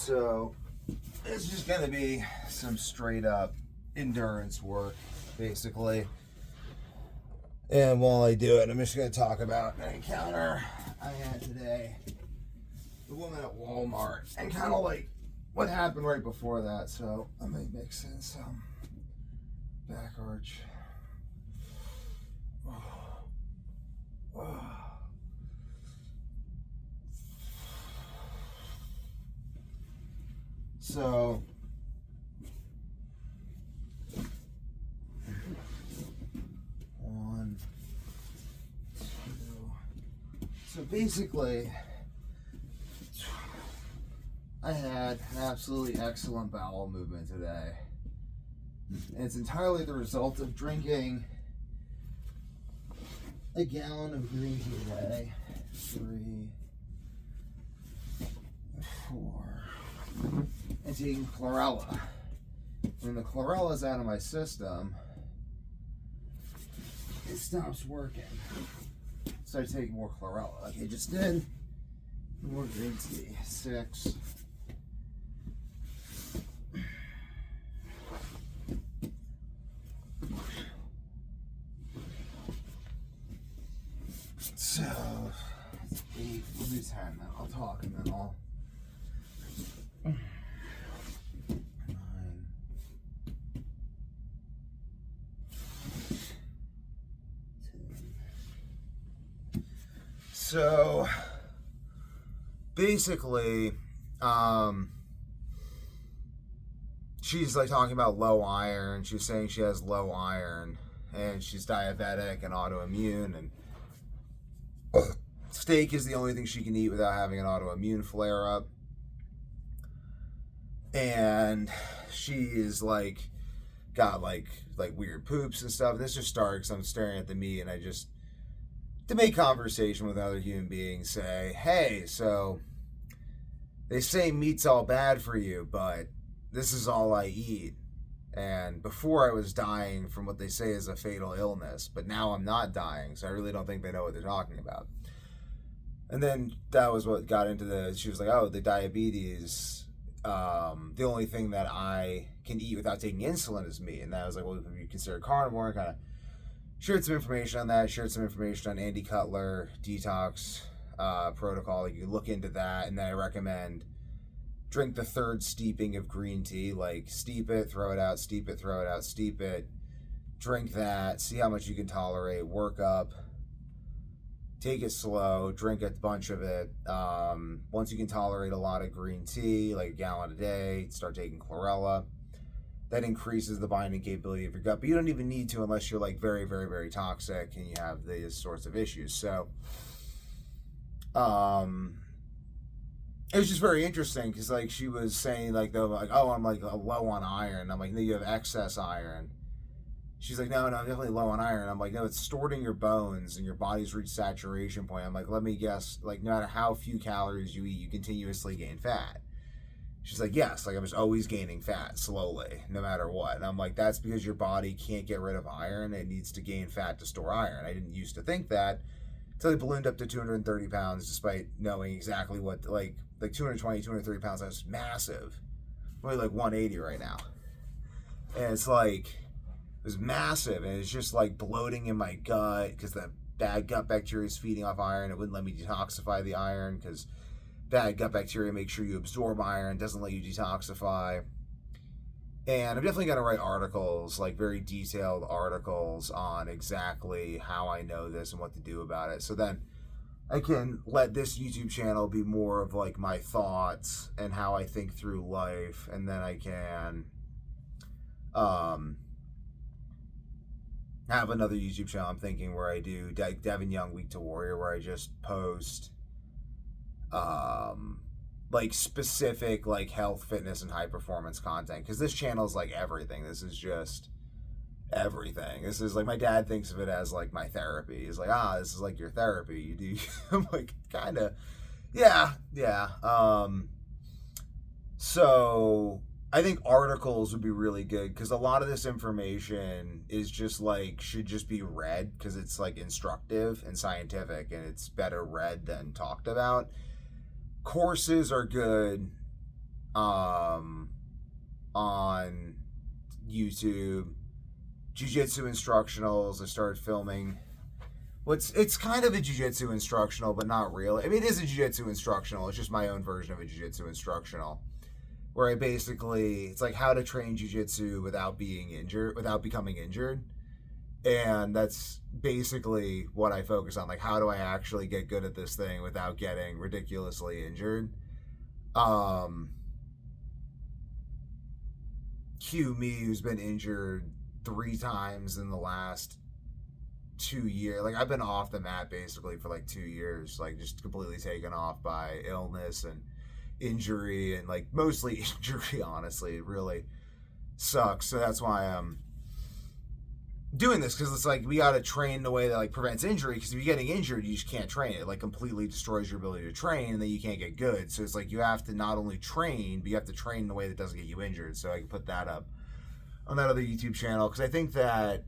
So it's just gonna be some straight up endurance work, basically. And while I do it, I'm just gonna talk about an encounter I had today. The woman at Walmart, and kind of like what happened right before that. So I might mix in some back arch. So one, two. So basically, I had an absolutely excellent bowel movement today. And it's entirely the result of drinking a gallon of green tea a day. 3, 4. And taking chlorella. When the chlorella's out of my system, it stops working. So I take more chlorella, like I just did. More green tea. 6. So, 8, we'll do 10 then. I'll talk and then I'll. 9. So, basically, she's like talking about low iron. She's saying she has low iron and she's diabetic and autoimmune, and steak is the only thing she can eat without having an autoimmune flare up. And she's like got like weird poops and stuff. This just started because I'm staring at the meat, and I just, to make conversation with other human beings, say, hey, so they say meat's all bad for you, but this is all I eat. And before I was dying from what they say is a fatal illness, but now I'm not dying, so I really don't think they know what they're talking about. And then that was what got into she was like, oh, the diabetes, the only thing that I can eat without taking insulin is meat. And I was like, well, if you consider carnivore, and kind of shared some information on that, shared some information on Andy Cutler detox protocol. You can look into that, and then I recommend drink the 3rd steeping of green tea, like steep it, throw it out, steep it, throw it out, steep it, drink that, see how much you can tolerate, work up, take it slow, drink a bunch of it. Once you can tolerate a lot of green tea, like a gallon a day, start taking chlorella. That increases the binding capability of your gut, but you don't even need to unless you're like very, very, very toxic and you have these sorts of issues. So, it was just very interesting because like she was saying like, though, like, oh, I'm like low on iron. I'm like, no, you have excess iron. She's like, no, I'm definitely low on iron. I'm like, no, it's stored in your bones and your body's reached saturation point. I'm like, let me guess, like no matter how few calories you eat, you continuously gain fat. She's like, yes, like I'm just always gaining fat slowly, no matter what. And I'm like, that's because your body can't get rid of iron. It needs to gain fat to store iron. I didn't used to think that until I ballooned up to 230 pounds, despite knowing exactly what, like 220, 230 pounds. I was massive. I'm only like 180 right now. And it's like, it was massive. And it's just like bloating in my gut because the bad gut bacteria is feeding off iron. It wouldn't let me detoxify the iron because bad gut bacteria makes sure you absorb iron, doesn't let you detoxify. And I'm definitely going to write articles, like very detailed articles on exactly how I know this and what to do about it. So then I can let this YouTube channel be more of like my thoughts and how I think through life. And then I can have another YouTube channel I'm thinking where I do Devin Young Week to Warrior, where I just post like specific like health, fitness, and high performance content, because this channel is like everything. This is just everything. This is like, my dad thinks of it as like my therapy. He's like, this is like your therapy. You do. I'm like, kind of, yeah. So I think articles would be really good because a lot of this information is just like, should just be read because it's like instructive and scientific, and it's better read than talked about. Courses are good on YouTube, jiu-jitsu instructionals. I started filming. It's kind of a jiu-jitsu instructional, but not really. I mean, it is a jiu-jitsu instructional. It's just my own version of a jiu-jitsu instructional, where I basically, it's like how to train jiu-jitsu without being injured, without becoming injured. And that's basically what I focus on. Like, how do I actually get good at this thing without getting ridiculously injured? Cue me, who's been injured 3 times in the last 2 years. Like, I've been off the mat basically for like 2 years, like just completely taken off by illness and injury, and like mostly injury, honestly. It really sucks. So that's why I'm doing this, because it's like we got to train in a way that like prevents injury, because if you're getting injured, you just can't train. It like completely destroys your ability to train, and then you can't get good. So it's like you have to not only train, but you have to train in a way that doesn't get you injured. So I can put that up on that other YouTube channel, because I think that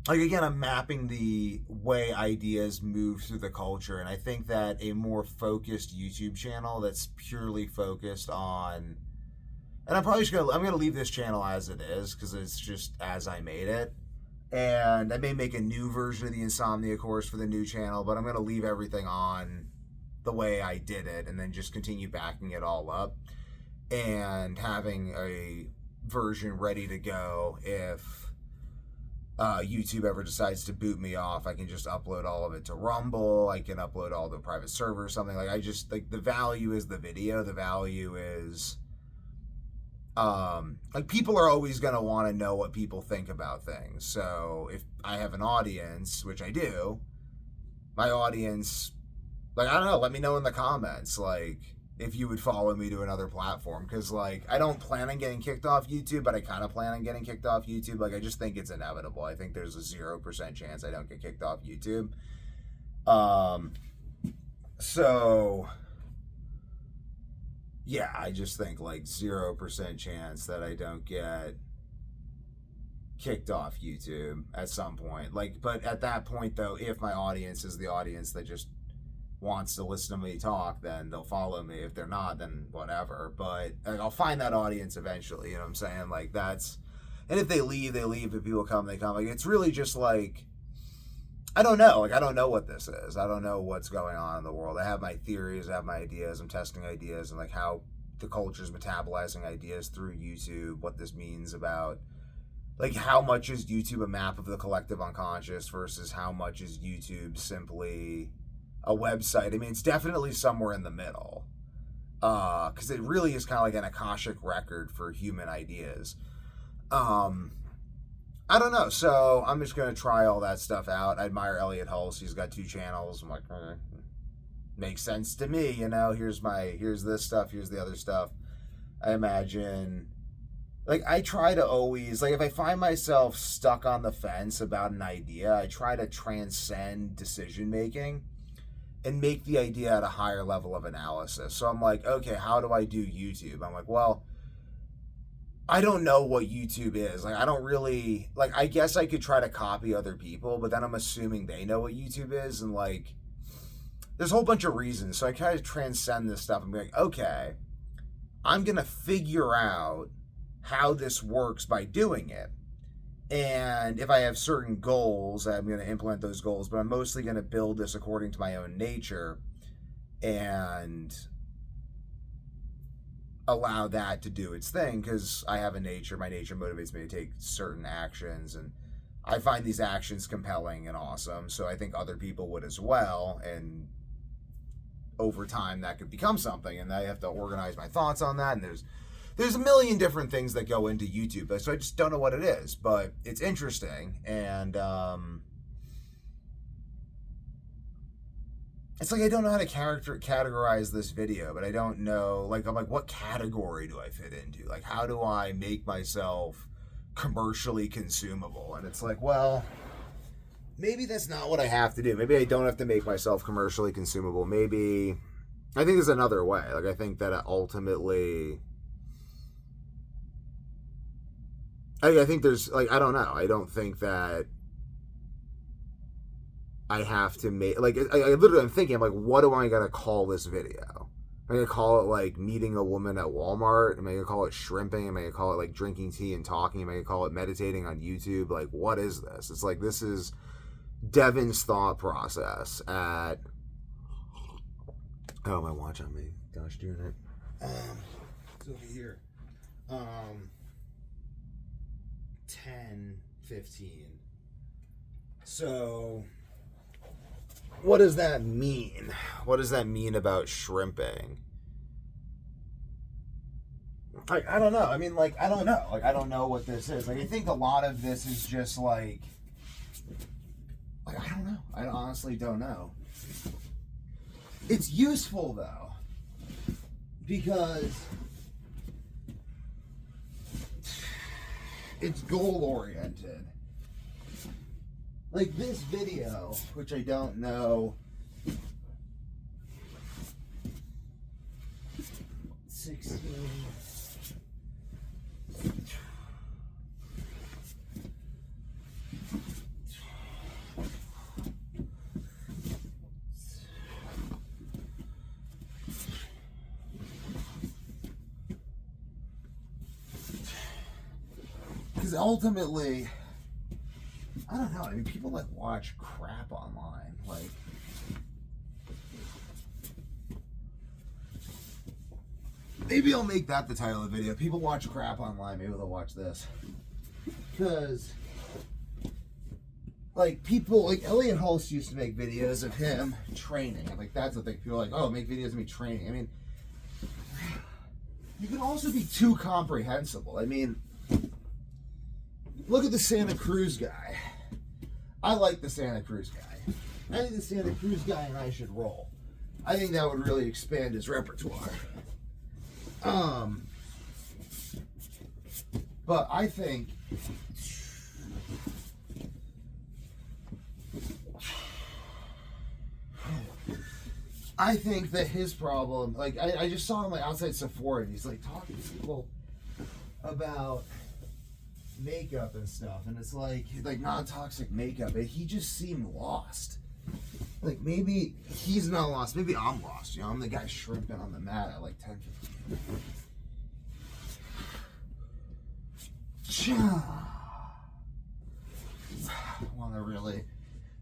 like, again, I'm mapping the way ideas move through the culture, and I think that a more focused YouTube channel that's purely focused on, and I'm gonna leave this channel as it is, because it's just as I made it, and I may make a new version of the Insomnia course for the new channel, but I'm gonna leave everything on the way I did it, and then just continue backing it all up, and having a version ready to go if YouTube ever decides to boot me off. I can just upload all of it to Rumble. I can upload all to a private server or something. Like, I just, like, the value is the video. The value is, like, people are always going to want to know what people think about things. So if I have an audience, which I do, my audience, like, I don't know, let me know in the comments, like, if you would follow me to another platform, because like I don't plan on getting kicked off YouTube, but I kind of plan on getting kicked off YouTube. Like, I just think it's inevitable. I think there's a 0% chance I don't get kicked off YouTube. So yeah, I just think like 0% chance that I don't get kicked off YouTube at some point. Like, but at that point though, if my audience is the audience that just wants to listen to me talk, then they'll follow me. If they're not, then whatever. But like, I'll find that audience eventually, you know what I'm saying? Like, that's, and if they leave, they leave. If people come, they come. Like, it's really just like, I don't know. Like, I don't know what this is. I don't know what's going on in the world. I have my theories, I have my ideas. I'm testing ideas, and like how the culture's metabolizing ideas through YouTube, what this means about, like, how much is YouTube a map of the collective unconscious versus how much is YouTube simply a website. I mean, it's definitely somewhere in the middle, because it really is kind of like an Akashic record for human ideas. I don't know, so I'm just gonna try all that stuff out. I admire Elliot Hulse. He's got 2 channels. I'm like, makes sense to me, you know. Here's this stuff, here's the other stuff. I imagine, like, I try to always, like, if I find myself stuck on the fence about an idea, I try to transcend decision making and make the idea at a higher level of analysis. So I'm like, okay, how do I do YouTube? I'm like, well, I don't know what YouTube is. Like, I don't really, like, I guess I could try to copy other people, but then I'm assuming they know what YouTube is, and like, there's a whole bunch of reasons. So I kind of transcend this stuff and be like, okay, I'm gonna figure out how this works by doing it. And if I have certain goals, I'm going to implement those goals, but I'm mostly going to build this according to my own nature and allow that to do its thing, because I have a nature. My nature motivates me to take certain actions, and I find these actions compelling and awesome. So I think other people would as well. And over time, that could become something, and I have to organize my thoughts on that. And there's a million different things that go into YouTube, so I just don't know what it is, but it's interesting, and it's like I don't know how to categorize this video, but I don't know, like, I'm like, what category do I fit into? Like, how do I make myself commercially consumable? And it's like, well, maybe that's not what I have to do. Maybe I don't have to make myself commercially consumable. Maybe, I think there's another way. Like, I think that ultimately, I think there's, like, I don't know. I don't think that I have to make, like, I literally, I'm thinking, I'm like, what do I gotta call this video? Am I gonna call it like meeting a woman at Walmart? Am I gonna call it shrimping? Am I gonna call it like drinking tea and talking? Am I gonna call it meditating on YouTube? Like, what is this? It's like, this is Devin's thought process at, oh, my watch on me. Gosh darn it. It's over here. 10:15. So what does that mean? What does that mean about shrimping? Like, I don't know. I mean, like, I don't know. Like, I don't know what this is. Like, I think a lot of this is just like I don't know. I honestly don't know. It's useful though, because it's goal oriented. Like this video, which I don't know, 16. Because ultimately, I don't know. I mean, people like watch crap online. Like, maybe I'll make that the title of the video. People watch crap online. Maybe they'll watch this. Because, like, people, like, Elliot Hulse used to make videos of him training. And, like, that's the thing. People are like, oh, make videos of me training. I mean, you can also be too comprehensible. I mean, look at the Santa Cruz guy. I like the Santa Cruz guy. I think the Santa Cruz guy and I should roll. I think that would really expand his repertoire. But I think that his problem, like, I just saw him like outside Sephora and he's like talking to people about makeup and stuff, and it's like non-toxic makeup, and he just seemed lost. Like, maybe he's not lost, maybe I'm lost, you know. I'm the guy shrimping on the mat at like 10:15. I want to really,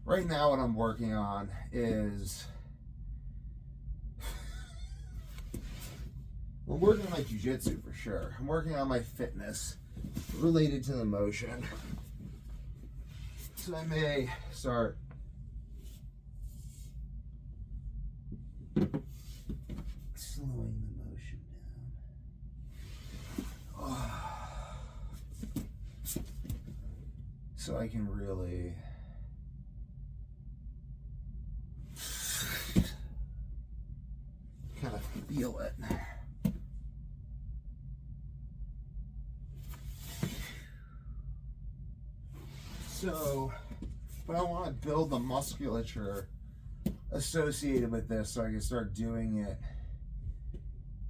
right now what I'm working on is, I'm working on my jiu-jitsu for sure. I'm working on my fitness related to the motion. So I may start slowing the motion down. So I can really kind of feel it. So, but I want to build the musculature associated with this so I can start doing it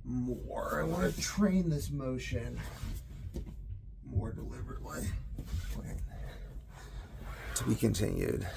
more. I want to train this motion more deliberately. To be continued.